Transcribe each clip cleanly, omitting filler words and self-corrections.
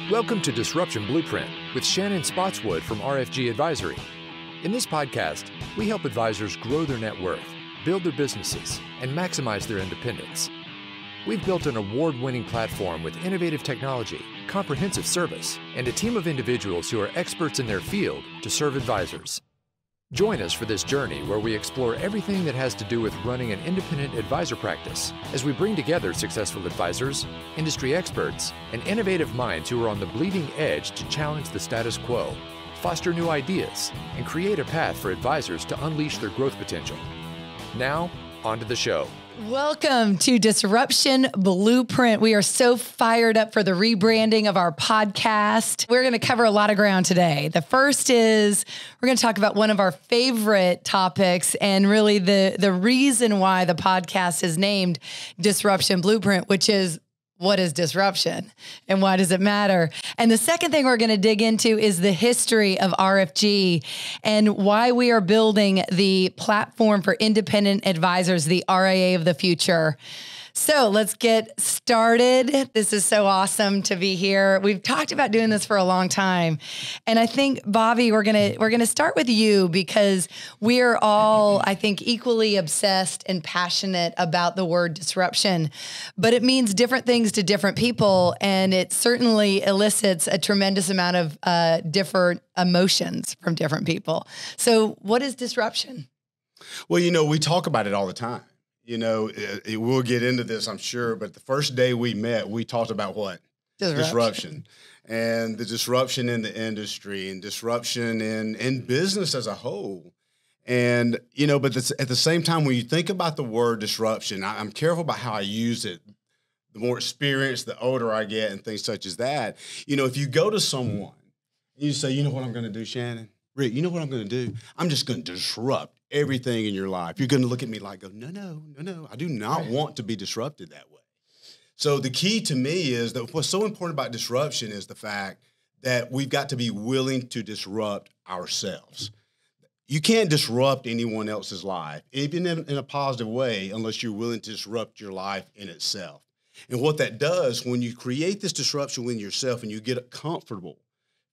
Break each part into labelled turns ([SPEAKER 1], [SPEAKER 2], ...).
[SPEAKER 1] Welcome to Disruption Blueprint with Shannon Spotswood from RFG Advisory. In this podcast, we help advisors grow their net worth, build their businesses, and maximize their independence. We've built an award-winning platform with innovative technology, comprehensive service, and a team of individuals who are experts in their field to serve advisors. Join us for this journey where we explore everything that has to do with running an independent advisor practice as we bring together successful advisors, industry experts, and innovative minds who are on the bleeding edge to challenge the status quo, foster new ideas, and create a path for advisors to unleash their growth potential. Now, on to the show.
[SPEAKER 2] Welcome to Disruption Blueprint. We are so fired up for the rebranding of our podcast. We're going to cover a lot of ground today. The first is we're going to talk about one of our favorite topics and really the reason why the podcast is named Disruption Blueprint, which is what is disruption and why does it matter? And the second thing we're going to dig into is the history of RFG and why we are building the platform for independent advisors, the RIA of the future. So let's get started. This is so awesome to be here. We've talked about doing this for a long time. And I think, Bobby, we're gonna start with you because we're all, I think, equally obsessed and passionate about the word disruption, but it means different things to different people. And it certainly elicits a tremendous amount of different emotions from different people. So what is disruption?
[SPEAKER 3] Well, we talk about it all the time. We'll get into this, I'm sure, but the first day we met, we talked about what? Disruption. And the disruption in the industry and disruption in business as a whole. And, but at the same time, when you think about the word disruption, I'm careful about how I use it. The more experience, the older I get and things such as that. If you go to someone, you say, you know what I'm going to do, Shannon? Rick, you know what I'm going to do? I'm just going to disrupt everything in your life. You're going to look at me like, no. I do not want to be disrupted that way. So the key to me is that what's so important about disruption is the fact that we've got to be willing to disrupt ourselves. You can't disrupt anyone else's life, even in a positive way, unless you're willing to disrupt your life in itself. And what that does, when you create this disruption within yourself and you get comfortable,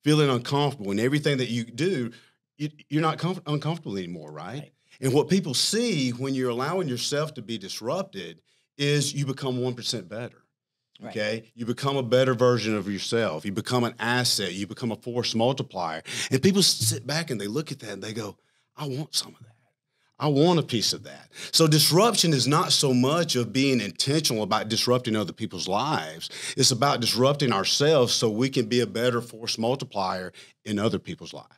[SPEAKER 3] feeling uncomfortable in everything that you do, you're not uncomfortable anymore, right? And what people see when you're allowing yourself to be disrupted is you become 1% better, okay? Right. You become a better version of yourself. You become an asset. You become a force multiplier. And people sit back and they look at that and they go, I want some of that. I want a piece of that. So disruption is not so much of being intentional about disrupting other people's lives. It's about disrupting ourselves so we can be a better force multiplier in other people's lives.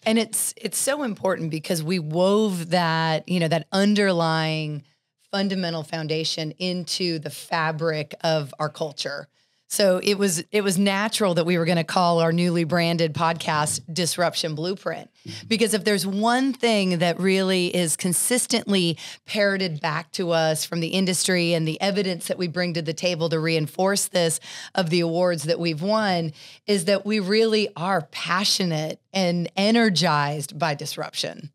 [SPEAKER 2] And it's so important because we wove that, that underlying fundamental foundation into the fabric of our culture. So it was natural that we were going to call our newly branded podcast Disruption Blueprint, because if there's one thing that really is consistently parroted back to us from the industry and the evidence that we bring to the table to reinforce this of the awards that we've won is that we really are passionate and energized by disruption.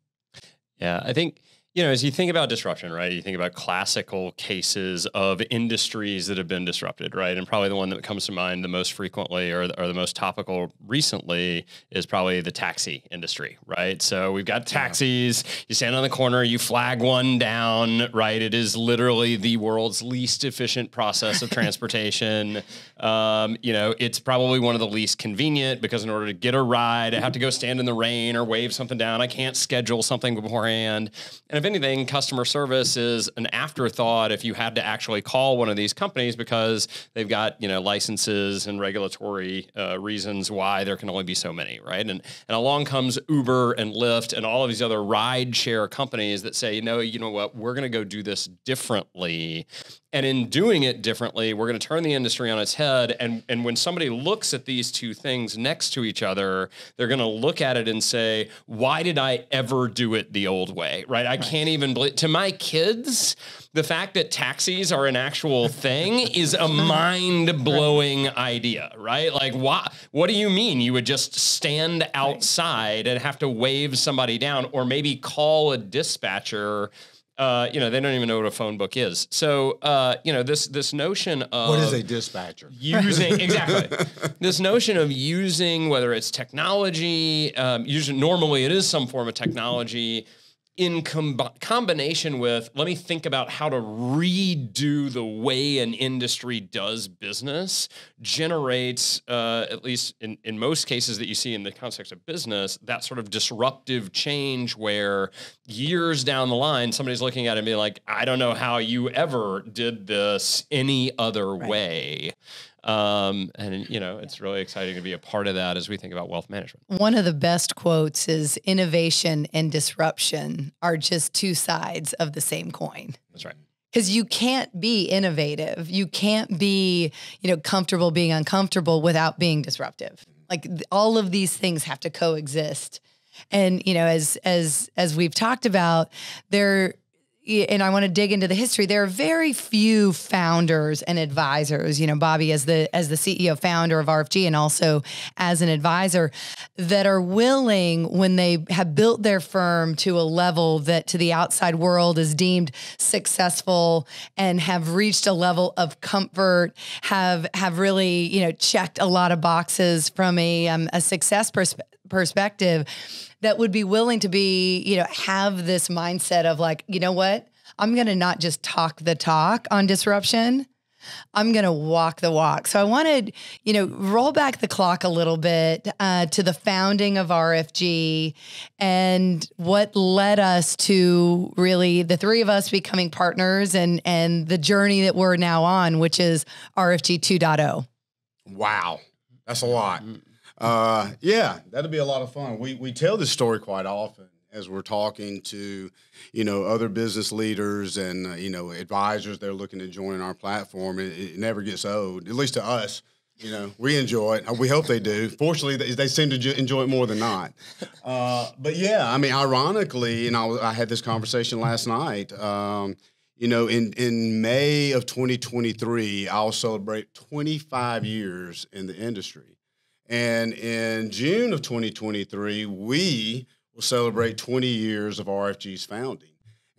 [SPEAKER 4] Yeah, I think as you think about disruption, right, you think about classical cases of industries that have been disrupted, right? And probably the one that comes to mind the most frequently or the most topical recently is probably the taxi industry, right? So we've got taxis, you stand on the corner, you flag one down, right? It is literally the world's least efficient process of transportation. It's probably one of the least convenient because in order to get a ride, I have to go stand in the rain or wave something down. I can't schedule something beforehand. And if anything, customer service is an afterthought if you had to actually call one of these companies because they've got, licenses and regulatory reasons why there can only be so many, right? And along comes Uber and Lyft and all of these other ride share companies that say, you know what, we're going to go do this differently. And in doing it differently, we're going to turn the industry on its head. And when somebody looks at these two things next to each other, they're going to look at it and say, why did I ever do it the old way, right? I can't even believe, to my kids, the fact that taxis are an actual thing is a mind-blowing idea, right? Like, what do you mean you would just stand outside and have to wave somebody down or maybe call a dispatcher they don't even know what a phone book is. So, this notion of
[SPEAKER 3] what is a dispatcher?
[SPEAKER 4] Exactly. This notion of using, whether it's technology, usually normally it is some form of technology, in combination with, let me think about how to redo the way an industry does business, generates, at least in most cases that you see in the context of business, that sort of disruptive change where years down the line, somebody's looking at it and being like, I don't know how you ever did this any other way. It's really exciting to be a part of that as we think about wealth management.
[SPEAKER 2] One of the best quotes is innovation and disruption are just two sides of the same coin.
[SPEAKER 4] That's right.
[SPEAKER 2] Because you can't be innovative. You can't be, comfortable being uncomfortable without being disruptive. Like all of these things have to coexist. And, as we've talked about, and I want to dig into the history. There are very few founders and advisors, Bobby as the CEO founder of RFG and also as an advisor, that are willing, when they have built their firm to a level that to the outside world is deemed successful and have reached a level of comfort, have really, checked a lot of boxes from a success perspective, that would be willing to be, have this mindset of like, you know what? I'm going to not just talk the talk on disruption. I'm going to walk the walk. So I wanted, roll back the clock a little bit to the founding of RFG and what led us to really the three of us becoming partners and the journey that we're now on, which is RFG 2.0.
[SPEAKER 3] Wow. That's a lot. That'll be a lot of fun. We tell this story quite often as we're talking to, other business leaders and, advisors that are looking to join our platform. It never gets old, at least to us. We enjoy it. We hope they do. Fortunately, they seem to enjoy it more than not. Ironically, I had this conversation last night. In May of 2023, I'll celebrate 25 years in the industry. And in June of 2023, we will celebrate 20 years of RFG's founding.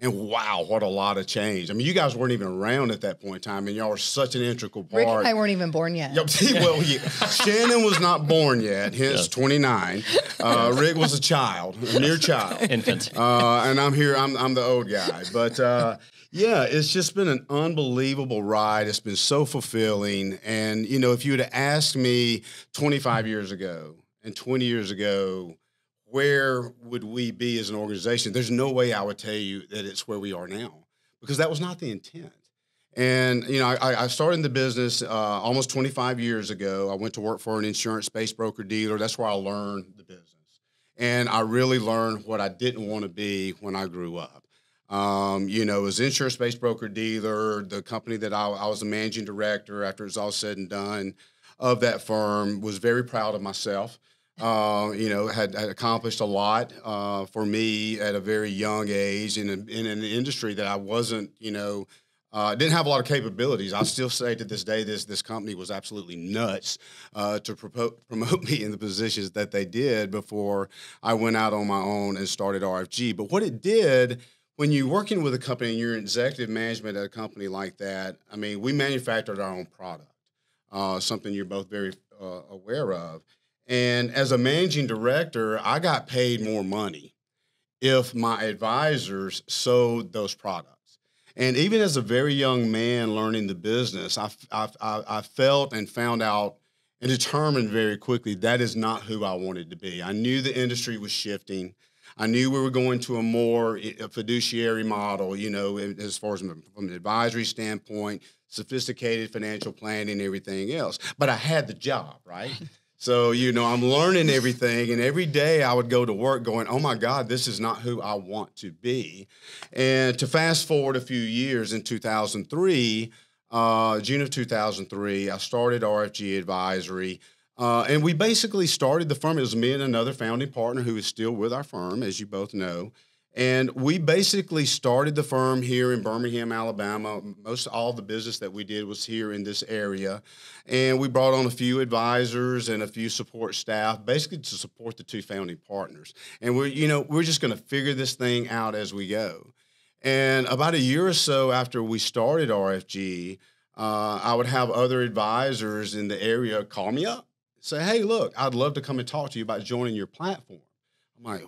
[SPEAKER 3] And wow, what a lot of change. I mean, you guys weren't even around at that point in time, and y'all were such an integral part.
[SPEAKER 2] Rick and I weren't even born yet.
[SPEAKER 3] Shannon was not born yet, hence 29. Rick was a child, a mere child.
[SPEAKER 4] Infant.
[SPEAKER 3] And I'm here, I'm the old guy. But it's just been an unbelievable ride. It's been so fulfilling. And, if you would have asked me 25 years ago and 20 years ago, where would we be as an organization? There's no way I would tell you that it's where we are now, because that was not the intent. And, I started in the business almost 25 years ago. I went to work for an insurance-based broker-dealer. That's where I learned the business. And I really learned what I didn't want to be when I grew up. As insurance-based broker-dealer, the company that I was the managing director after it was all said and done of that firm, was very proud of myself. Had accomplished a lot for me at a very young age in an industry that I wasn't, didn't have a lot of capabilities. I still say to this day, this company was absolutely nuts to promote me in the positions that they did before I went out on my own and started RFG. But what it did, when you're working with a company and you're in executive management at a company like that, we manufactured our own product, something you're both very aware of. And as a managing director, I got paid more money if my advisors sold those products. And even as a very young man learning the business, I felt and found out and determined very quickly that is not who I wanted to be. I knew the industry was shifting. I knew we were going to a more fiduciary model, as far as from an advisory standpoint, sophisticated financial planning, and everything else. But I had the job, right? So, I'm learning everything, and every day I would go to work going, oh my God, this is not who I want to be. And to fast forward a few years, in 2003, June of 2003, I started RFG Advisory. And we basically started the firm. It was me and another founding partner who is still with our firm, as you both know. And we basically started the firm here in Birmingham, Alabama. Most all the business that we did was here in this area. And we brought on a few advisors and a few support staff, basically to support the two founding partners. And we're just going to figure this thing out as we go. And about a year or so after we started RFG, I would have other advisors in the area call me up, say, hey, look, I'd love to come and talk to you about joining your platform. I'm like,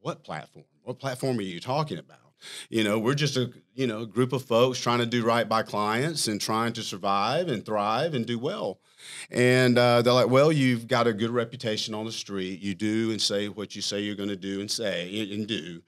[SPEAKER 3] what platform? What platform are you talking about? We're just a group of folks trying to do right by clients and trying to survive and thrive and do well. And they're like, well, you've got a good reputation on the street. You do and say what you say you're going to do and say and do.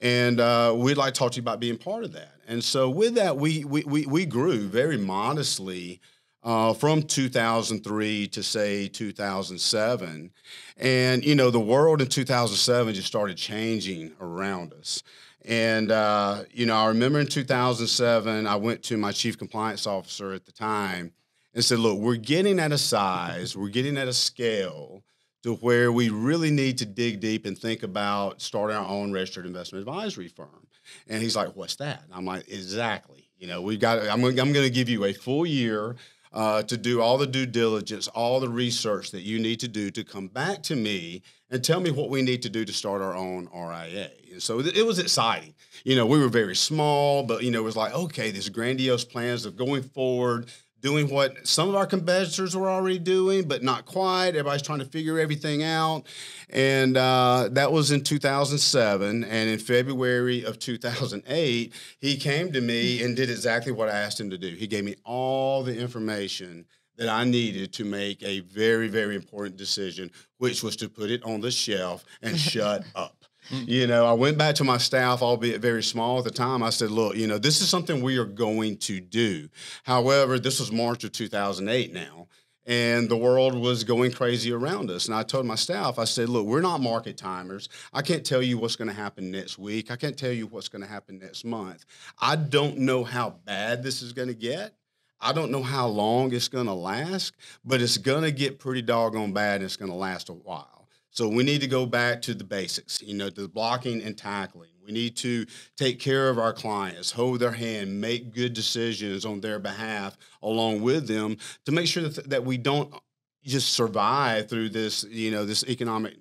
[SPEAKER 3] And we'd like to talk to you about being part of that. And so with that, we grew very modestly from 2003 to say 2007. And, the world in 2007 just started changing around us. And, I remember in 2007, I went to my chief compliance officer at the time and said, look, we're getting at a size, we're getting at a scale to where we really need to dig deep and think about starting our own registered investment advisory firm. And he's like, what's that? And I'm like, exactly. I'm going to give you a full year to do all the due diligence, all the research that you need to do to come back to me and tell me what we need to do to start our own RIA. And so it was exciting. We were very small, but, it was like, okay, these grandiose plans of going forward, doing what some of our competitors were already doing, but not quite. Everybody's trying to figure everything out. And that was in 2007. And in February of 2008, he came to me and did exactly what I asked him to do. He gave me all the information that I needed to make a very, very important decision, which was to put it on the shelf and shut up. I went back to my staff, albeit very small at the time. I said, look, this is something we are going to do. However, this was March of 2008 now, and the world was going crazy around us. And I told my staff, I said, look, we're not market timers. I can't tell you what's going to happen next week. I can't tell you what's going to happen next month. I don't know how bad this is going to get. I don't know how long it's going to last, but it's going to get pretty doggone bad, and it's going to last a while. So we need to go back to the basics, the blocking and tackling. We need to take care of our clients, hold their hand, make good decisions on their behalf along with them to make sure that we don't just survive through this, this economic,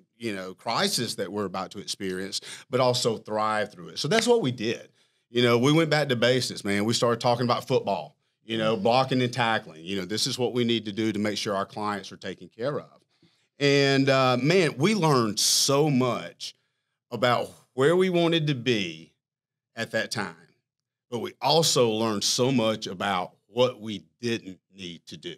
[SPEAKER 3] crisis that we're about to experience, but also thrive through it. So that's what we did. We went back to basics, man. We started talking about football, blocking and tackling. This is what we need to do to make sure our clients are taken care of. And, man, we learned so much about where we wanted to be at that time. But we also learned so much about what we didn't need to do.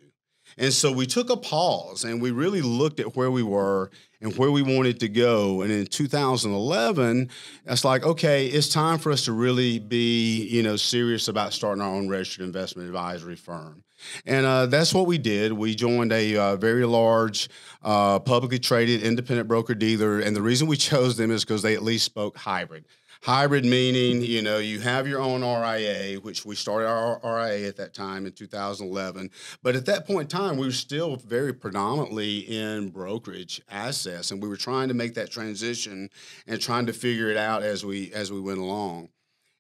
[SPEAKER 3] And so we took a pause and we really looked at where we were and where we wanted to go. And in 2011, it's like, okay, it's time for us to really be, serious about starting our own registered investment advisory firm. And that's what we did. We joined a very large publicly traded independent broker-dealer. And the reason we chose them is because they at least spoke hybrid. Hybrid meaning, you have your own RIA, which we started our RIA at that time in 2011. But at that point in time, we were still very predominantly in brokerage assets. And we were trying to make that transition and trying to figure it out as we went along.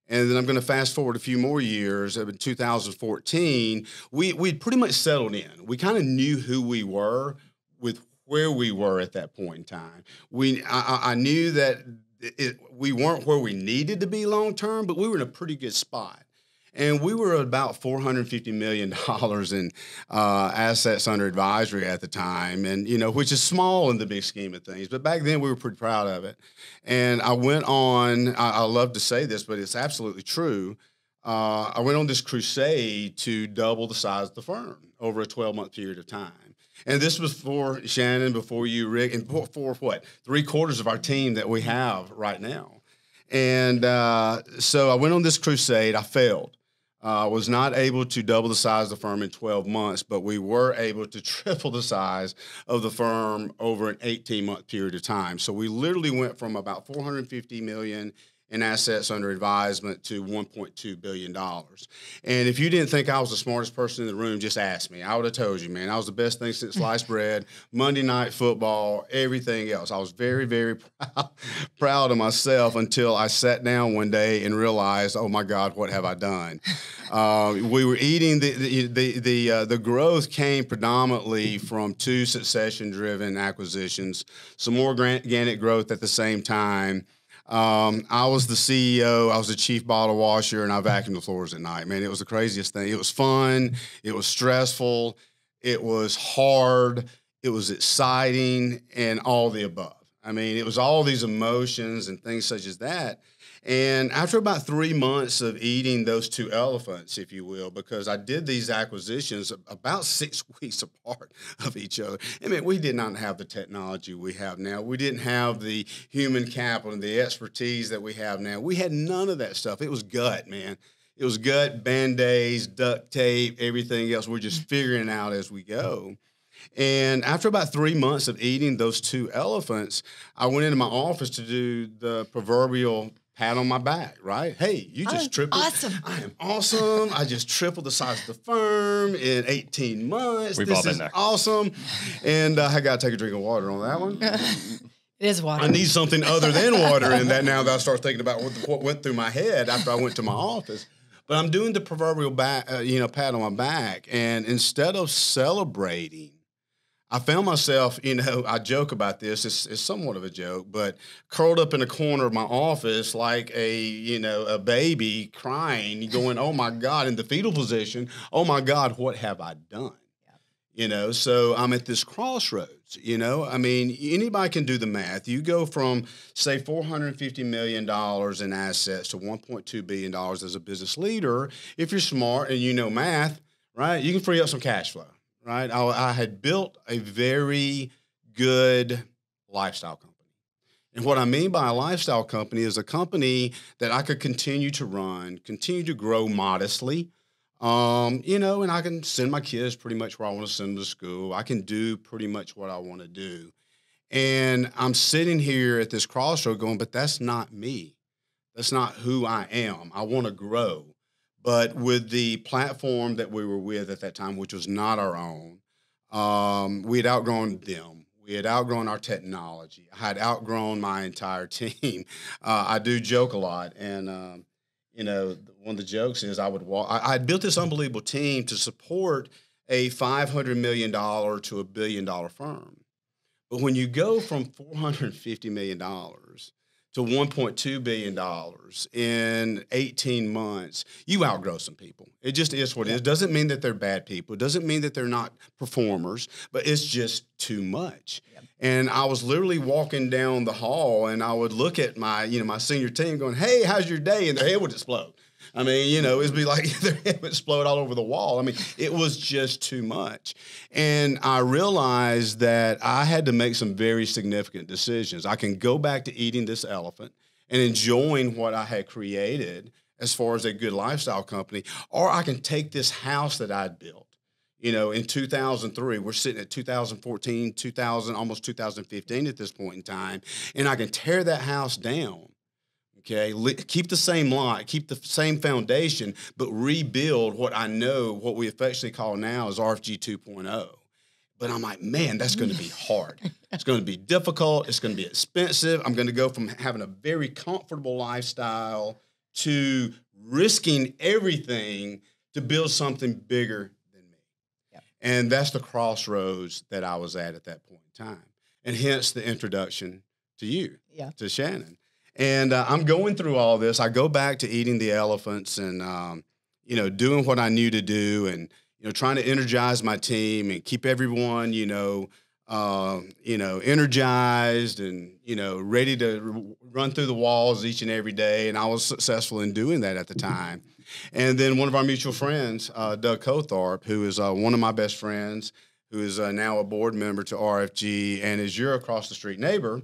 [SPEAKER 3] And then I'm going to fast forward a few more years. In 2014, we'd pretty much settled in. We kind of knew who we were with where we were at that point in time. I knew that we weren't where we needed to be long term, but we were in a pretty good spot. And we were about $450 million in assets under advisory at the time, and which is small in the big scheme of things. But back then, we were pretty proud of it. And I went on. I love to say this, but it's absolutely true. I went on this crusade to double the size of the firm over a 12-month period of time. And this was for Shannon, before you, Rick, and for what? 3/4 of our team that we have right now. And so I went on this crusade. I failed. I was not able to double the size of the firm in 12 months, but we were able to triple the size of the firm over an 18-month period of time. So we literally went from about $450 million in assets under advisement to $1.2 billion. And if you didn't think I was the smartest person in the room, just ask me. I would have told you, man. I was the best thing since sliced bread, Monday Night Football, everything else. I was very, very proud of myself until I sat down one day and realized, oh my God, what have I done? We were eating the growth came predominantly from 2 succession-driven acquisitions, some more organic growth at the same time. I was the CEO. I was the chief bottle washer, and I vacuumed the floors at night. Man, it was the craziest thing. It was fun. It was stressful. It was hard. It was exciting, and all the above. I mean, it was all these emotions and things such as that. And after about 3 months of eating those two elephants, if you will, because I did these acquisitions about 6 weeks apart of each other. I mean, we did not have the technology we have now. We didn't have the human capital and the expertise that we have now. We had none of that stuff. It was gut, man. It was gut, Band-Aids, duct tape, everything else. We're just figuring it out as we go. And after about 3 months of eating those two elephants, I went into my office to do the proverbial pat on my back, right? Hey, you just tripled.
[SPEAKER 2] Awesome.
[SPEAKER 3] I am awesome. I just tripled the size of the firm in 18 months.
[SPEAKER 4] We've all been there.
[SPEAKER 3] Awesome. And I got to take a drink of water on that one.
[SPEAKER 2] It is water.
[SPEAKER 3] I need something other than water in that now that I start thinking about what went through my head after I went to my office. But I'm doing the proverbial back, pat on my back. And instead of celebrating, I found myself, I joke about this. It's somewhat of a joke, but curled up in a corner of my office like a baby crying, going, "Oh my God," in the fetal position. "Oh my God, what have I done?" Yeah. So I'm at this crossroads. I mean, anybody can do the math. You go from, say, $450 million in assets to $1.2 billion as a business leader. If you're smart and you know math, right, you can free up some cash flow. Right, I had built a very good lifestyle company. And what I mean by a lifestyle company is a company that I could continue to run, continue to grow modestly, and I can send my kids pretty much where I want to send them to school. I can do pretty much what I want to do. And I'm sitting here at this crossroad going, but that's not me. That's not who I am. I want to grow. But with the platform that we were with at that time, which was not our own, we had outgrown them. We had outgrown our technology. I had outgrown my entire team. I do joke a lot. And, one of the jokes is I would walk. I had built this unbelievable team to support a $500 million to $1 billion firm. But when you go from $450 million to $1.2 billion in 18 months, you outgrow some people. It just is what it is. It doesn't mean that they're bad people. It doesn't mean that they're not performers, but it's just too much. Yep. And I was literally walking down the hall, and I would look at my senior team going, "Hey, how's your day?" And their head would explode. I mean, it'd be like their head would explode all over the wall. I mean, it was just too much. And I realized that I had to make some very significant decisions. I can go back to eating this elephant and enjoying what I had created as far as a good lifestyle company, or I can take this house that I'd built. In 2003, we're sitting at 2014, 2000, almost 2015 at this point in time, and I can tear that house down. Okay, keep the same lot, keep the same foundation, but rebuild what I know, what we affectionately call now is RFG 2.0. But I'm like, man, that's going to be hard. It's going to be difficult. It's going to be expensive. I'm going to go from having a very comfortable lifestyle to risking everything to build something bigger than me. Yep. And that's the crossroads that I was at that point in time. And hence the introduction to you, to Shannon. And I'm going through all this. I go back to eating the elephants and, doing what I knew to do and, trying to energize my team and keep everyone, energized and, ready to run through the walls each and every day. And I was successful in doing that at the time. And then one of our mutual friends, Doug Cotharp, who is one of my best friends, who is now a board member to RFG and is your across the street neighbor,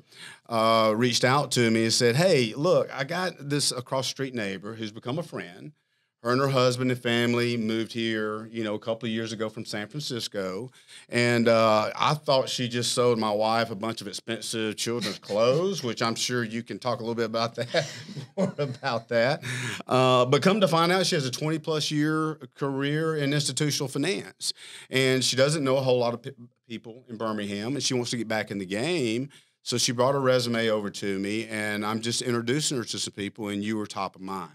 [SPEAKER 3] reached out to me and said, "Hey, look, I got this across the street neighbor who's become a friend. Her and her husband and family moved here, a couple of years ago from San Francisco. And I thought she just sold my wife a bunch of expensive children's clothes, which I'm sure you can talk a little bit about that, more about that. But come to find out, she has a 20-plus year career in institutional finance. And she doesn't know a whole lot of people in Birmingham, and she wants to get back in the game. So she brought her resume over to me, and I'm just introducing her to some people, and you were top of mind.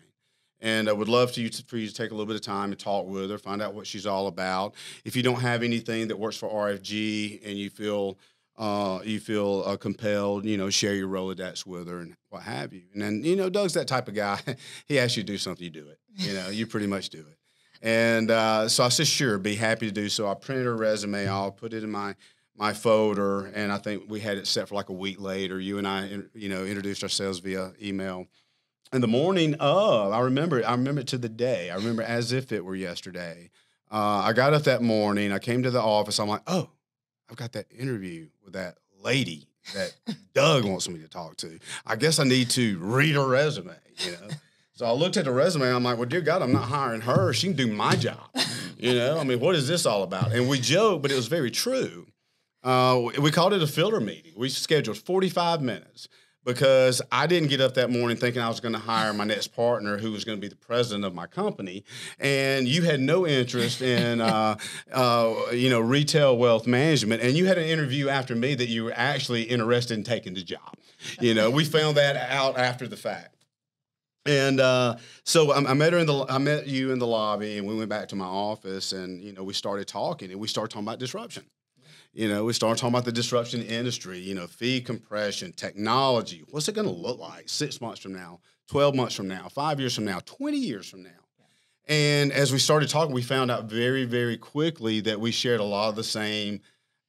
[SPEAKER 3] And I would love for you to take a little bit of time and talk with her, find out what she's all about. If you don't have anything that works for RFG and you feel you feel compelled, share your Rolodex with her and what have you. And then, Doug's that type of guy. He asks you to do something, you do it. You pretty much do it. And so I said, sure, be happy to do so. I printed her resume. I'll put it in my folder, and I think we had it set for like a week later. You and I, introduced ourselves via email. And the morning of, I remember it to the day. I remember as if it were yesterday. I got up that morning. I came to the office. I'm like, oh, I've got that interview with that lady that Doug wants me to talk to. I guess I need to read her resume, So I looked at the resume. I'm like, well, dear God, I'm not hiring her. She can do my job. What is this all about? And we joked, but it was very true. We called it a filter meeting. We scheduled 45 minutes because I didn't get up that morning thinking I was going to hire my next partner who was going to be the president of my company. And you had no interest in, retail wealth management. And you had an interview after me that you were actually interested in taking the job. We found that out after the fact. And so I met you in the lobby, and we went back to my office, and we started talking, and we started talking about disruption. We started talking about the disruption industry, fee compression, technology. What's it going to look like 6 months from now, 12 months from now, 5 years from now, 20 years from now? Yeah. And as we started talking, we found out very, very quickly that we shared a lot of the same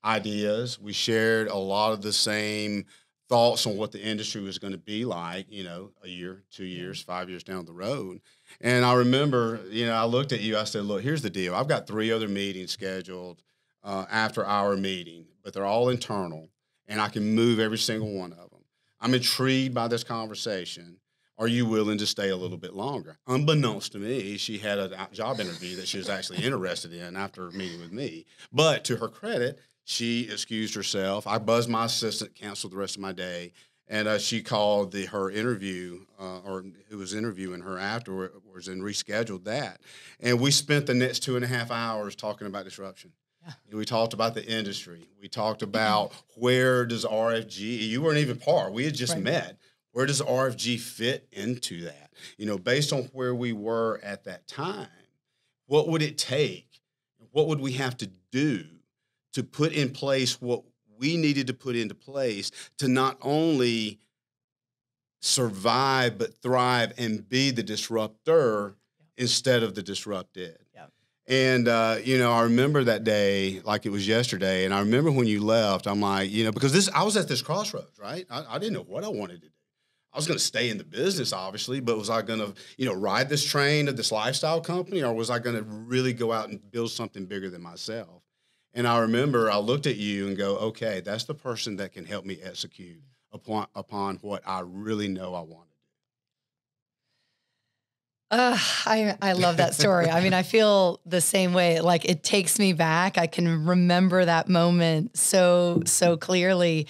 [SPEAKER 3] ideas. We shared a lot of the same thoughts on what the industry was going to be like, a year, 2 years, 5 years down the road. And I remember, I looked at you, I said, look, here's the deal. I've got 3 other meetings scheduled after our meeting, but they're all internal, and I can move every single one of them. I'm intrigued by this conversation. Are you willing to stay a little bit longer? Unbeknownst to me, she had a job interview that she was actually interested in after meeting with me. But to her credit, she excused herself. I buzzed my assistant, canceled the rest of my day, and she called her interview, or who was interviewing her afterwards, and rescheduled that. And we spent the next 2.5 hours talking about disruption. Yeah. We talked about the industry. We talked about where does RFG, you weren't even part, we had just met. Where does RFG fit into that? Based on where we were at that time, what would it take? What would we have to do to put in place what we needed to put into place to not only survive, but thrive and be the disruptor instead of the disrupted? Yeah. And, I remember that day like it was yesterday. And I remember when you left, I'm like, because I was at this crossroads, right? I didn't know what I wanted to do. I was going to stay in the business, obviously, but was I going to, ride this train of this lifestyle company, or was I going to really go out and build something bigger than myself? And I remember I looked at you and go, okay, that's the person that can help me execute upon what I really know I want.
[SPEAKER 2] I love that story. I feel the same way. Like, it takes me back. I can remember that moment so clearly.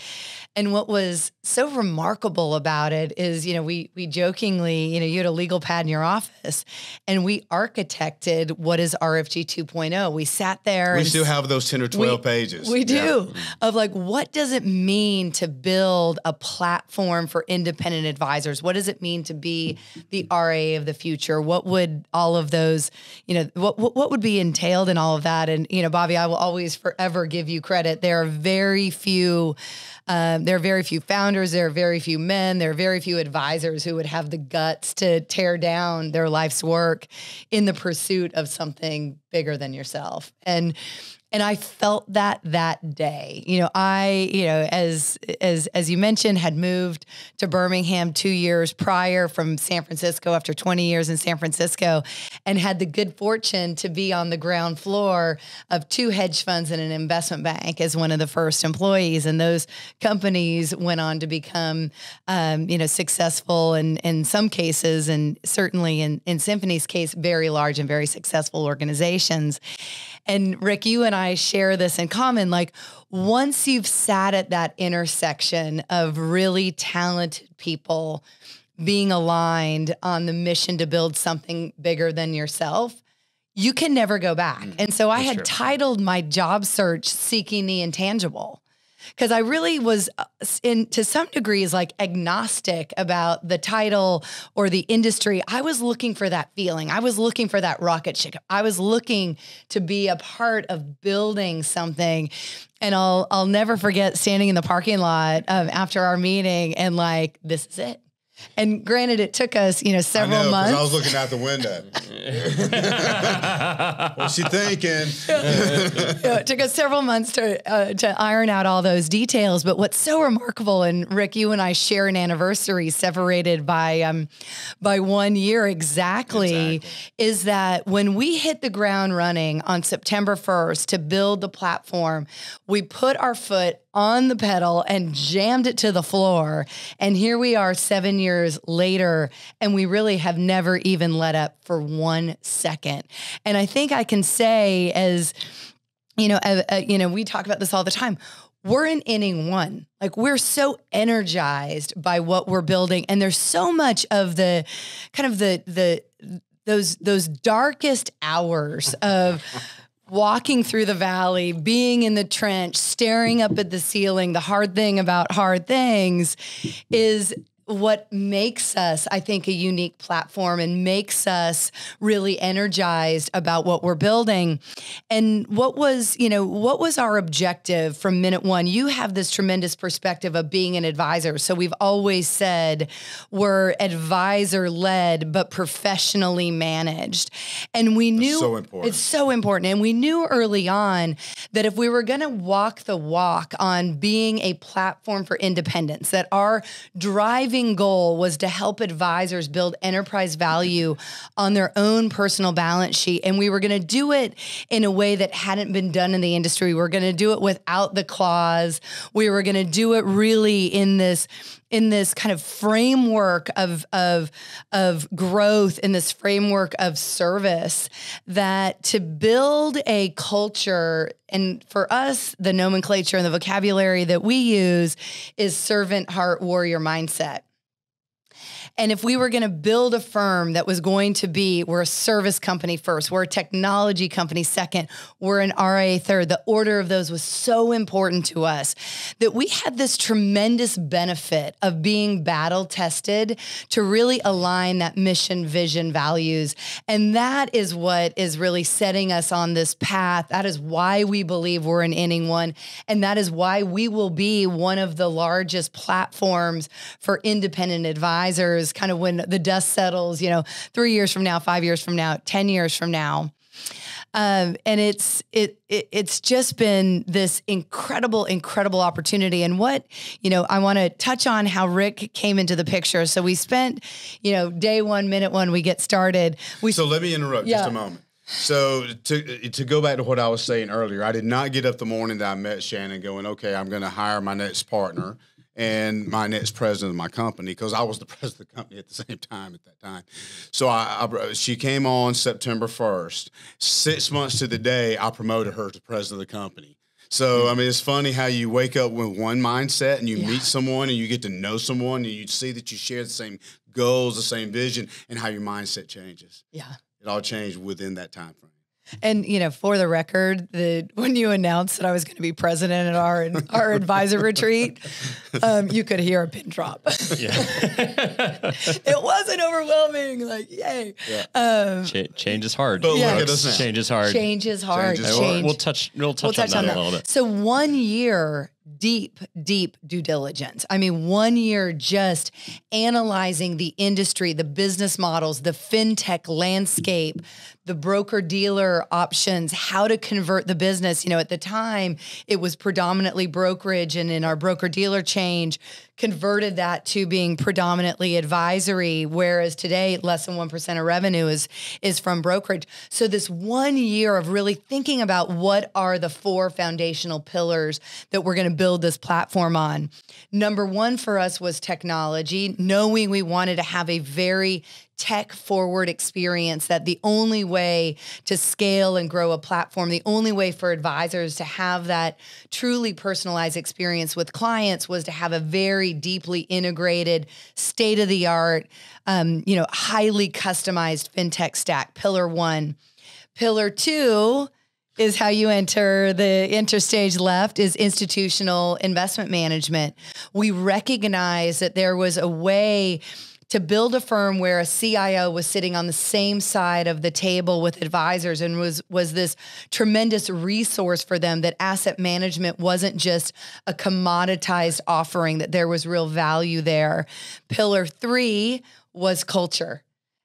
[SPEAKER 2] And what was so remarkable about it is, we jokingly, you had a legal pad in your office, and we architected what is RFG 2.0. We sat there.
[SPEAKER 3] We still have those 10 or 12 pages.
[SPEAKER 2] We do. Of like, what does it mean to build a platform for independent advisors? What does it mean to be the RA of the future? What would all of those, what would be entailed in all of that? And, Bobby, I will always forever give you credit. There are very few founders, there are very few men, there are very few advisors who would have the guts to tear down their life's work in the pursuit of something bigger than yourself. And I felt that day. As you mentioned, had moved to Birmingham 2 years prior from San Francisco after 20 years in San Francisco, and had the good fortune to be on the ground floor of 2 hedge funds and an investment bank as one of the first employees. And those companies went on to become, successful in some cases, and certainly in Symphony's case, very large and very successful organizations. And Rick, you and I share this in common. Like, once you've sat at that intersection of really talented people being aligned on the mission to build something bigger than yourself, you can never go back. And so I had titled my job search Seeking the Intangible, Because I really was to some degrees like agnostic about the title or the industry. I was looking for that feeling. I was looking for that rocket ship. I was looking to be a part of building something. And I'll never forget standing in the parking lot after our meeting and like, this is it. And granted, it took us, several months.
[SPEAKER 3] I was looking out the window. What's she thinking?
[SPEAKER 2] It took us several months to iron out all those details. But what's so remarkable, and Rick, you and I share an anniversary separated by 1 year exactly, is that when we hit the ground running on September 1st to build the platform, we put our foot on the pedal and jammed it to the floor. And here we are 7 years later, and we really have never even let up for 1 second. And I think I can say, as we talk about this all the time, we're in inning one. Like, we're so energized by what we're building. And there's so much of the kind of those darkest hours of walking through the valley, being in the trench, staring up at the ceiling. The hard thing about hard things is what makes us, I think, a unique platform and makes us really energized about what we're building. And what was our objective from minute one? You have this tremendous perspective of being an advisor. So we've always said we're advisor-led, but professionally managed. And we knew it's so important. And we knew early on that if we were going to walk the walk on being a platform for independence, that our driving goal was to help advisors build enterprise value on their own personal balance sheet. And we were going to do it in a way that hadn't been done in the industry. We were going to do it without the clause. We were going to do it really in this kind of framework of growth, in this framework of service, that to build a culture, and for us, the nomenclature and the vocabulary that we use is servant heart warrior mindset. And if we were going to build a firm that was going to be, we're a service company first, we're a technology company second, we're an RIA third, the order of those was so important to us that we had this tremendous benefit of being battle tested to really align that mission, vision, values. And that is what is really setting us on this path. That is why we believe we're in inning one. And that is why we will be one of the largest platforms for independent advisors, kind of when the dust settles, 3 years from now, 5 years from now, 10 years from now. And it's just been this incredible opportunity. And what, I want to touch on how Rick came into the picture. So we spent, day one, minute one, we get started. So
[SPEAKER 3] let me interrupt just a moment. So to go back to what I was saying earlier, I did not get up the morning that I met Shannon going, okay, I'm going to hire my next partner and my next president of my company, because I was the president of the company at the same time at that time. So she came on September 1st. 6 months to the day, I promoted her to president of the company. So, I mean, it's funny how you wake up with one mindset and you meet someone and you get to know someone and you see that you share the same goals, the same vision, and how your mindset changes. Yeah. It all changed within that time frame.
[SPEAKER 2] And, for the record, when you announced that I was going to be president at our advisor retreat, you could hear a pin drop. Yeah. It wasn't overwhelming. Like, yay. Yeah.
[SPEAKER 4] Change is hard.
[SPEAKER 3] But look at us now.
[SPEAKER 2] Change is hard. Change is hard.
[SPEAKER 4] We'll touch on that a little bit.
[SPEAKER 2] So 1 year, deep due diligence. I mean, 1 year just analyzing the industry, the business models, the fintech landscape, the broker-dealer options, how to convert the business. At the time, it was predominantly brokerage, and in our broker-dealer change, converted that to being predominantly advisory, whereas today, less than 1% of revenue is from brokerage. So this 1 year of really thinking about what are the 4 foundational pillars that we're going to build this platform on. Number one for us was technology, knowing we wanted to have a very tech-forward experience, that the only way to scale and grow a platform, the only way for advisors to have that truly personalized experience with clients was to have a very deeply integrated, state-of-the-art, highly customized fintech stack. Pillar one. Pillar two, is how you enter. The interstage left is institutional investment management. We recognize that there was a way to build a firm where a CIO was sitting on the same side of the table with advisors and was this tremendous resource for them, that asset management wasn't just a commoditized offering, that there was real value there. Pillar 3 was culture.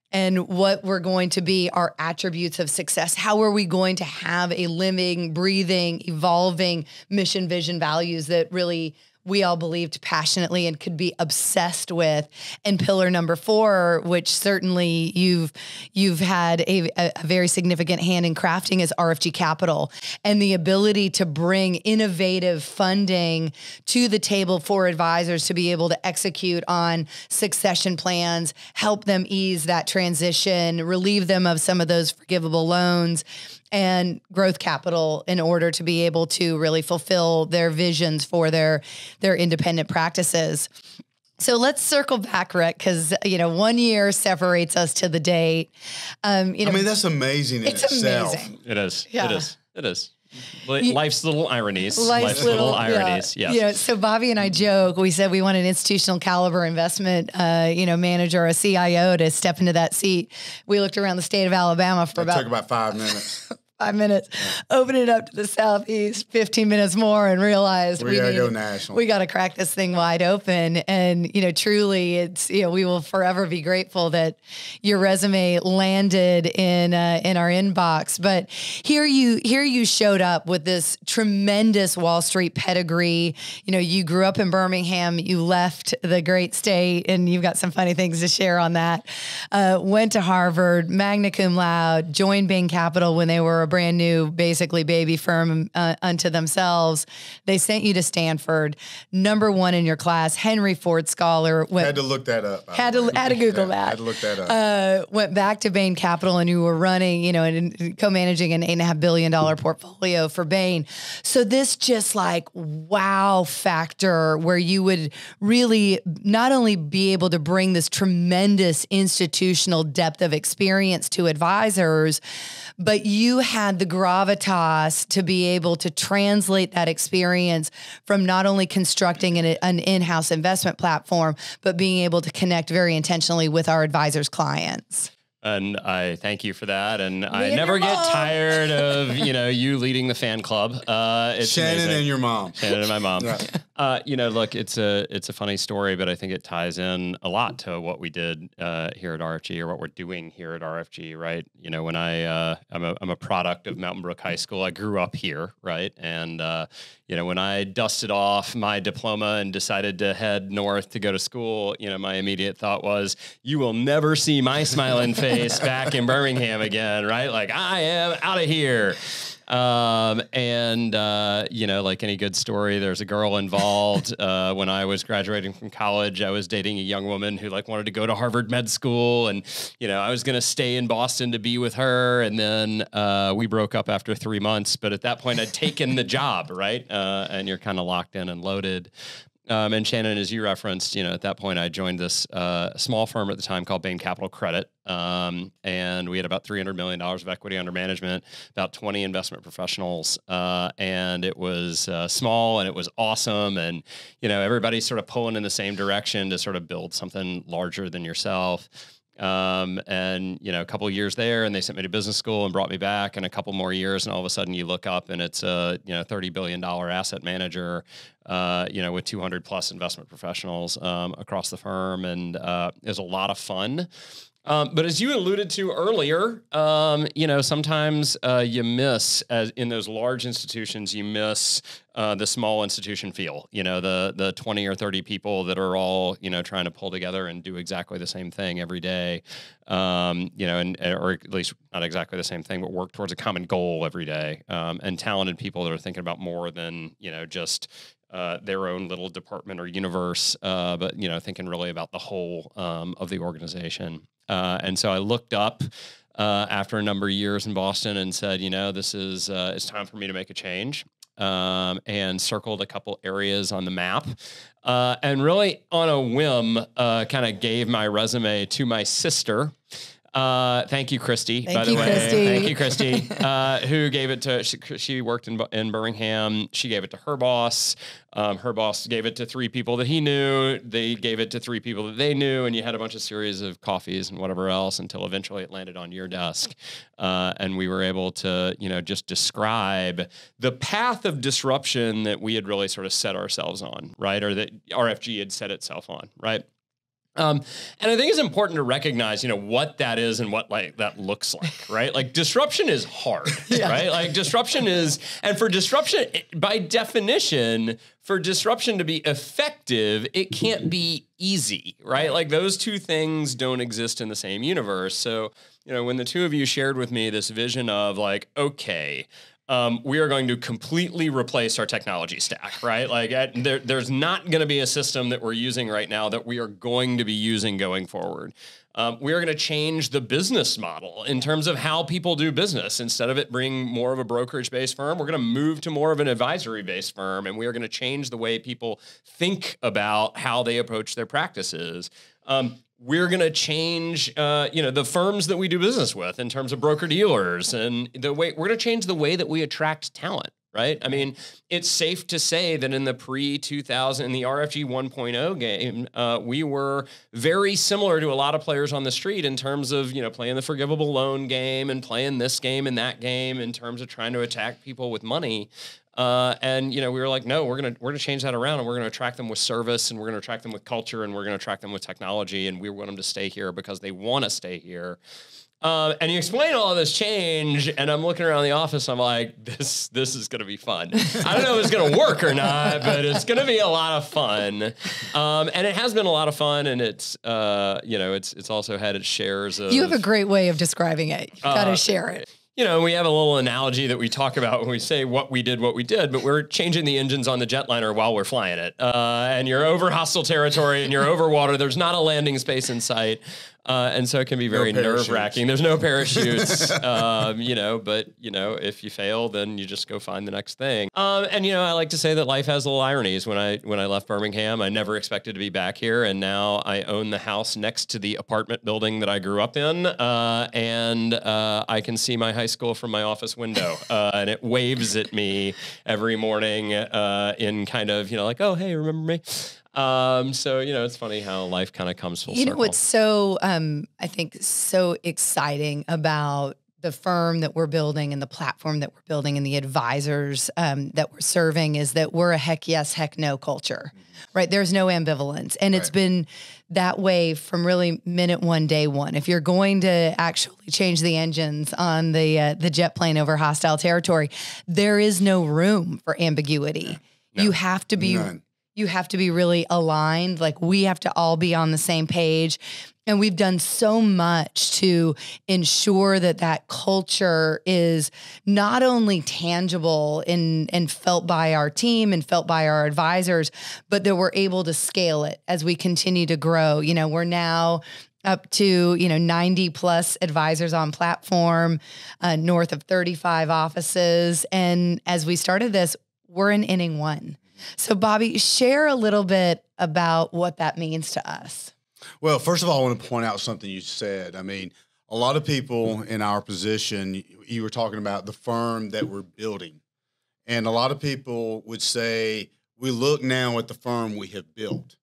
[SPEAKER 2] And what were going to be our attributes of success? How are we going to have a living, breathing, evolving mission, vision, values that really we all believed passionately and could be obsessed with? And pillar number 4, which certainly you've had a very significant hand in crafting, is RFG Capital, and the ability to bring innovative funding to the table for advisors to be able to execute on succession plans, help them ease that transition, relieve them of some of those forgivable loans, and growth capital in order to be able to really fulfill their visions for their independent practices. So let's circle back, Rick, because 1 year separates us to the date. I
[SPEAKER 3] mean, that's amazing in itself.
[SPEAKER 2] Amazing.
[SPEAKER 4] It is.
[SPEAKER 2] Yeah.
[SPEAKER 4] It is. Life's little ironies. Life's little ironies.
[SPEAKER 2] Yeah.
[SPEAKER 4] Yes.
[SPEAKER 2] So Bobby and I joke. We said we want an institutional caliber investment, manager, or a CIO to step into that seat. We looked around the state of Alabama for
[SPEAKER 3] Took about 5 minutes.
[SPEAKER 2] 5 minutes, open it up to the Southeast, 15 minutes more, and realized
[SPEAKER 3] we gotta go national.
[SPEAKER 2] We got to crack this thing wide open. And, truly it's, we will forever be grateful that your resume landed in our inbox. But here you showed up with this tremendous Wall Street pedigree. You grew up in Birmingham, you left the great state, and you've got some funny things to share on that. Went to Harvard, magna cum laude, joined Bain Capital when they were a brand new, basically baby firm unto themselves. They sent you to Stanford, #1 in your class, Henry Ford Scholar.
[SPEAKER 3] Had to look that up.
[SPEAKER 2] Had to Google that.
[SPEAKER 3] Had to look that up.
[SPEAKER 2] Went back to Bain Capital, and you were running, and co-managing an $8.5 billion portfolio for Bain. So this just like wow factor where you would really not only be able to bring this tremendous institutional depth of experience to advisors, but you had the gravitas to be able to translate that experience from not only constructing an in-house investment platform, but being able to connect very intentionally with our advisors' clients.
[SPEAKER 4] And I thank you for that. And I never get tired of, you leading the fan club. It's
[SPEAKER 3] Shannon
[SPEAKER 4] amazing.
[SPEAKER 3] And your mom.
[SPEAKER 4] Shannon and my mom.
[SPEAKER 3] Yeah.
[SPEAKER 4] Look, it's a funny story, but I think it ties in a lot to what we did here at RFG, or what we're doing here at RFG, right? When I'm a product of Mountain Brook High School. I grew up here, right? And when I dusted off my diploma and decided to head north to go to school, my immediate thought was, you will never see my smiling face back in Birmingham again, right? Like, I am out of here. Like any good story, there's a girl involved. When I was graduating from college, I was dating a young woman who wanted to go to Harvard Med School, and I was going to stay in Boston to be with her. And then we broke up after 3 months. But at that point, I'd taken the job, right? And you're kind of locked in and loaded. And Shannon, as you referenced, at that point, I joined this small firm at the time called Bain Capital Credit. And we had about $300 million of equity under management, about 20 investment professionals. And it was small, and it was awesome. And, everybody's sort of pulling in the same direction to sort of build something larger than yourself. A couple of years there, and they sent me to business school and brought me back, and a couple more years, and all of a sudden you look up and it's a, $30 billion asset manager, with 200 plus investment professionals, across the firm. And, it was a lot of fun. But as you alluded to earlier, sometimes you miss, as in those large institutions, you miss the small institution feel. The 20 or 30 people that are all trying to pull together and do exactly the same thing every day, or at least not exactly the same thing, but work towards a common goal every day, and talented people that are thinking about more than just their own little department or universe, but thinking really about the whole of the organization. And so I looked up after a number of years in Boston and said, this is it's time for me to make a change, and circled a couple areas on the map, and really on a whim, kind of gave my resume to my sister. Thank you, Christy.
[SPEAKER 2] Thank you, Christy.
[SPEAKER 4] Thank you, Christy. Who gave it to? She worked in Birmingham. She gave it to her boss. Her boss gave it to 3 people that he knew. They gave it to 3 people that they knew, and you had a bunch of series of coffees and whatever else until eventually it landed on your desk, and we were able to, just describe the path of disruption that we had really sort of set ourselves on, right, or that RFG had set itself on, right. And I think it's important to recognize, what that is and what that looks like, right? Like disruption is hard, right? Like disruption is, and for disruption, by definition, for disruption to be effective, it can't be easy, right? Like those 2 things don't exist in the same universe. So, when the 2 of you shared with me this vision of like, okay, we are going to completely replace our technology stack, right? Like there's not going to be a system that we're using right now that we are going to be using going forward. We are going to change the business model in terms of how people do business. Instead of it being more of a brokerage-based firm, we're going to move to more of an advisory-based firm, and we are going to change the way people think about how they approach their practices. We're going to change, the firms that we do business with in terms of broker dealers, and we're going to change the way that we attract talent, right? I mean, it's safe to say that in the pre-2000, in the RFG 1.0 game, we were very similar to a lot of players on the street in terms of, playing the forgivable loan game and playing this game and that game in terms of trying to attack people with money. And we were like, no, we're gonna change that around, and we're gonna attract them with service, and we're gonna attract them with culture, and we're gonna attract them with technology, and we want them to stay here because they want to stay here. And you explain all of this change, and I'm looking around the office. I'm like, this is gonna be fun. I don't know if it's gonna work or not, but it's gonna be a lot of fun. And it has been a lot of fun, and it's it's also had its shares of.
[SPEAKER 2] You have a great way of describing it. You gotta share it.
[SPEAKER 4] We have a little analogy that we talk about when we say what we did, but we're changing the engines on the jetliner while we're flying it. And you're over hostile territory and you're over water. There's not a landing space in sight. And so it can be very nerve-wracking. There's no parachutes, but if you fail, then you just go find the next thing. And I like to say that life has little ironies. When I left Birmingham, I never expected to be back here, and now I own the house next to the apartment building that I grew up in, and I can see my high school from my office window, and it waves at me every morning in kind of like, oh hey, remember me? So, it's funny how life kind of comes full circle.
[SPEAKER 2] What's so, I think, so exciting about the firm that we're building and the platform that we're building and the advisors that we're serving is that we're a heck yes, heck no culture, right? There's no ambivalence. And it's been that way from really minute 1, day 1. If you're going to actually change the engines on the jet plane over hostile territory, there is no room for ambiguity. No. You have to be... None. You have to be really aligned. Like we have to all be on the same page. And we've done so much to ensure that culture is not only tangible and felt by our team and felt by our advisors, but that we're able to scale it as we continue to grow. We're now up to, 90 plus advisors on platform, north of 35 offices. And as we started this, we're in inning 1. So, Bobby, share a little bit about what that means to us.
[SPEAKER 3] Well, first of all, I want to point out something you said. I mean, a lot of people in our position, you were talking about the firm that we're building. And a lot of people would say, we look now at the firm we have built.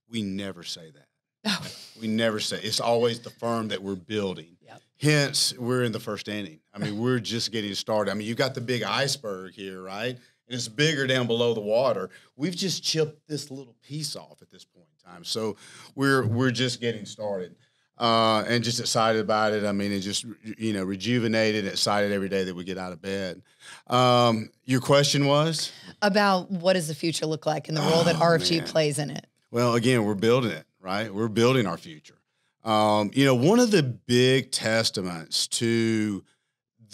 [SPEAKER 3] We never say that. Oh. We never say. It's always the firm that we're building. Yep. Hence, we're in the first inning. I mean, we're just getting started. I mean, you've got the big iceberg here, right? And it's bigger down below the water. We've just chipped this little piece off at this point in time. So we're just getting started and just excited about it. I mean, it's just, rejuvenated and excited every day that we get out of bed. Your question was? About
[SPEAKER 2] what does the future look like and the role that RFG plays in it?
[SPEAKER 3] Well, again, we're building it, right? We're building our future. One of the big testaments to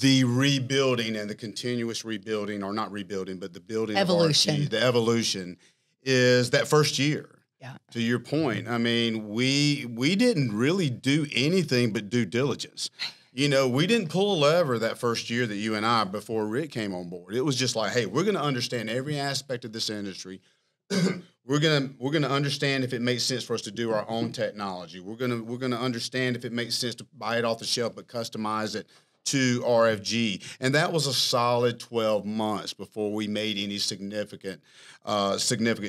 [SPEAKER 3] the rebuilding and the continuous rebuilding, or not rebuilding, but the building
[SPEAKER 2] evolution.
[SPEAKER 3] Of RFG, the evolution is that first year. Yeah. To your point, I mean, we didn't really do anything but due diligence. We didn't pull a lever that first year that you and I, before Rick came on board. It was just like, hey, we're going to understand every aspect of this industry. we're gonna understand if it makes sense for us to do our own technology. We're gonna understand if it makes sense to buy it off the shelf but customize it to RFG. And that was a solid 12 months before we made any significant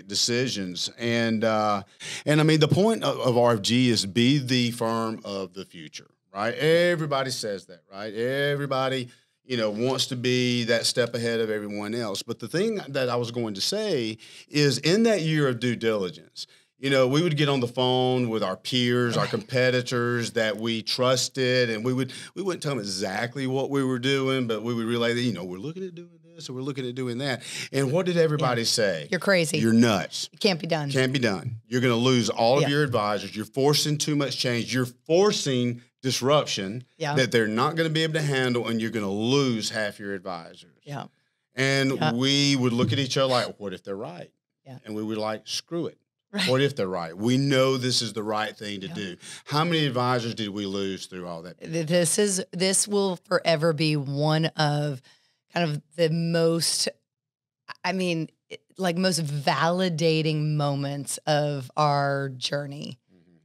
[SPEAKER 3] decisions. And I mean, the point of RFG is be the firm of the future, right? Everybody says that, right? Everybody, wants to be that step ahead of everyone else. But the thing that I was going to say is in that year of due diligence, we would get on the phone with our peers, our competitors that we trusted, and we wouldn't tell them exactly what we were doing, but we would relay that, we're looking at doing this or we're looking at doing that. And what did everybody say?
[SPEAKER 2] You're crazy.
[SPEAKER 3] You're nuts.
[SPEAKER 2] It can't be done.
[SPEAKER 3] Can't be done. You're going to lose all of your advisors. You're forcing too much change. You're forcing disruption that they're not going to be able to handle, and you're going to lose half your advisors.
[SPEAKER 2] Yeah.
[SPEAKER 3] And we would look at each other like, what if they're right?
[SPEAKER 2] Yeah.
[SPEAKER 3] And we would like, screw it.
[SPEAKER 2] Right.
[SPEAKER 3] What if they're right? We know this is the right thing to do. How many advisors did we lose through all that?
[SPEAKER 2] This will forever be one of kind of the most, most validating moments of our journey.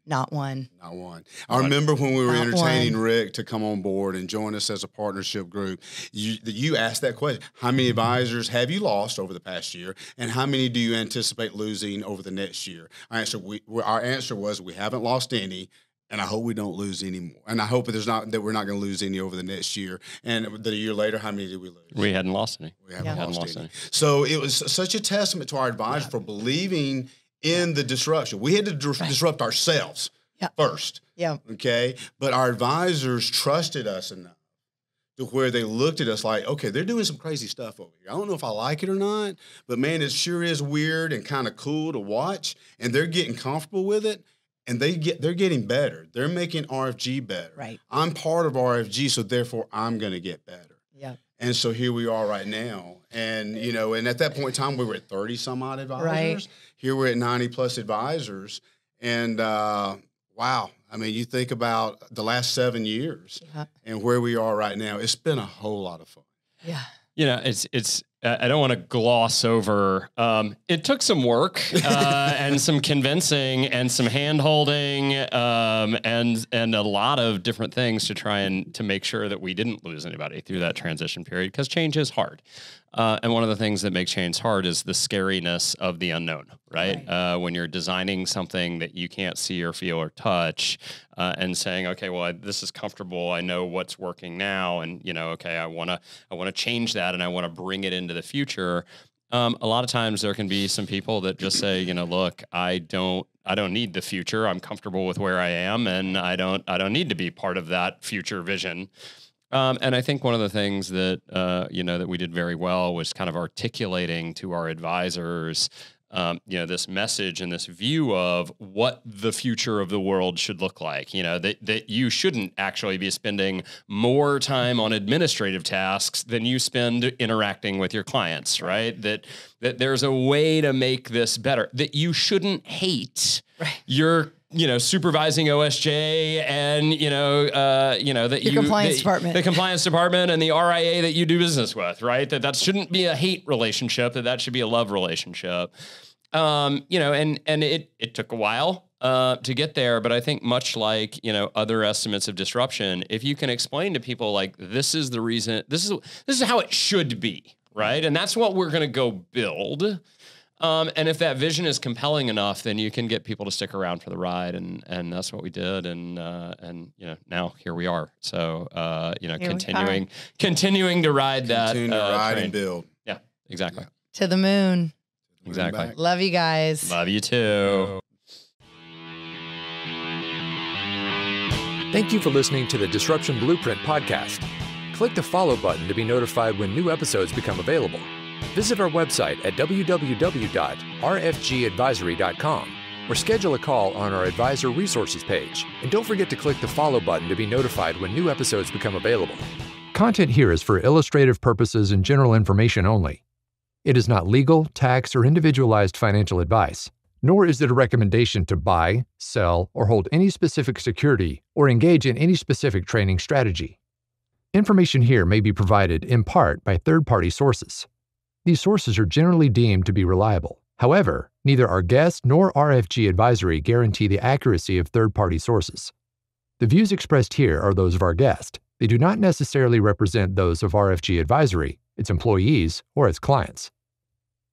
[SPEAKER 2] Not one.
[SPEAKER 3] Not one. I remember when we were entertaining Rick to come on board and join us as a partnership group, you asked that question. How many advisors have you lost over the past year, and how many do you anticipate losing over the next year? Our answer was we haven't lost any, and I hope we don't lose any more. And I hope that we're not going to lose any over the next year. And the year later, how many did we lose?
[SPEAKER 4] We hadn't lost any.
[SPEAKER 3] We haven't lost any. So it was such a testament to our advisors for believing in the disruption. We had to disrupt ourselves first. Yeah. Okay. But our advisors trusted us enough to where they looked at us like, okay, they're doing some crazy stuff over here. I don't know if I like it or not, but man, it sure is weird and kind of cool to watch. And they're getting comfortable with it, and they're getting better. They're making RFG better. Right. I'm part of RFG, so therefore I'm going to get better. Yeah. And so here we are right now. And, and at that point in time, we were at 30 some odd advisors. Right. Here we're at 90 plus advisors. And wow, you think about the last 7 years and where we are right now. It's been a whole lot of fun.
[SPEAKER 2] Yeah.
[SPEAKER 4] It's I don't want to gloss over. It took some work and some convincing and some hand-holding and a lot of different things to try and to make sure that we didn't lose anybody through that transition period, because change is hard. And one of the things that makes change hard is the scariness of the unknown, right? When you're designing something that you can't see or feel or touch, and saying, okay, well, this is comfortable. I know what's working now, and okay, I want to change that, and I want to bring it into the future. A lot of times there can be some people that just say, look, I don't need the future. I'm comfortable with where I am, and I don't need to be part of that future vision. And I think one of the things that, that we did very well was kind of articulating to our advisors, this message and this view of what the future of the world should look like, that you shouldn't actually be spending more time on administrative tasks than you spend interacting with your clients, right? That there's a way to make this better, that you shouldn't hate your supervising OSJ and, the compliance department and the RIA that you do business with, right? That shouldn't be a hate relationship, that should be a love relationship. And it took a while to get there, but I think much like, other estimates of disruption, if you can explain to people like, this is the reason, this is how it should be, right? And that's what we're going to go build. And if that vision is compelling enough, then you can get people to stick around for the ride, and that's what we did. And now here we are. So continuing to ride that.
[SPEAKER 3] Continue to ride
[SPEAKER 4] train.
[SPEAKER 3] And build.
[SPEAKER 4] Yeah, exactly.
[SPEAKER 2] Yeah. To the moon.
[SPEAKER 4] Exactly.
[SPEAKER 2] Love you guys.
[SPEAKER 4] Love you too.
[SPEAKER 1] Thank you for listening to the Disruption Blueprint podcast. Click the follow button to be notified when new episodes become available. Visit our website at www.rfgadvisory.com or schedule a call on our advisor resources page. And don't forget to click the follow button to be notified when new episodes become available. Content here is for illustrative purposes and general information only. It is not legal, tax, or individualized financial advice, nor is it a recommendation to buy, sell, or hold any specific security or engage in any specific training strategy. Information here may be provided in part by third-party sources. These sources are generally deemed to be reliable, However, neither our guest nor RFG Advisory guarantee the accuracy of third-party sources. The views expressed here are those of our guest. They do not necessarily represent those of RFG Advisory, its employees, or its clients.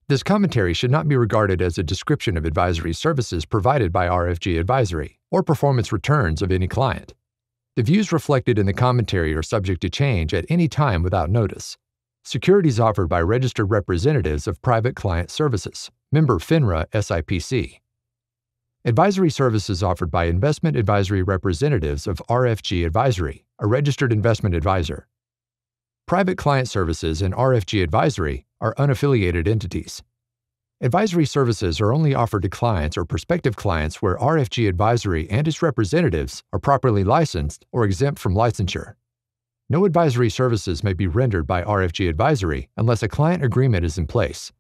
[SPEAKER 1] This commentary should not be regarded as a description of advisory services provided by RFG Advisory or performance returns of any client. The views reflected in the commentary are subject to change at any time without notice. Securities offered by registered representatives of Private Client Services, member FINRA SIPC. Advisory services offered by investment advisory representatives of RFG Advisory, a registered investment advisor. Private Client Services and RFG Advisory are unaffiliated entities. Advisory services are only offered to clients or prospective clients where RFG Advisory and its representatives are properly licensed or exempt from licensure. No advisory services may be rendered by RFG Advisory unless a client agreement is in place.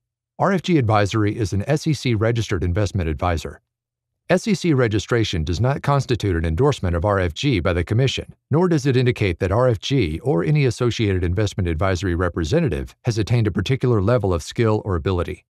[SPEAKER 1] RFG Advisory is an SEC-registered investment advisor. SEC registration does not constitute an endorsement of RFG by the Commission, nor does it indicate that RFG or any associated investment advisory representative has attained a particular level of skill or ability.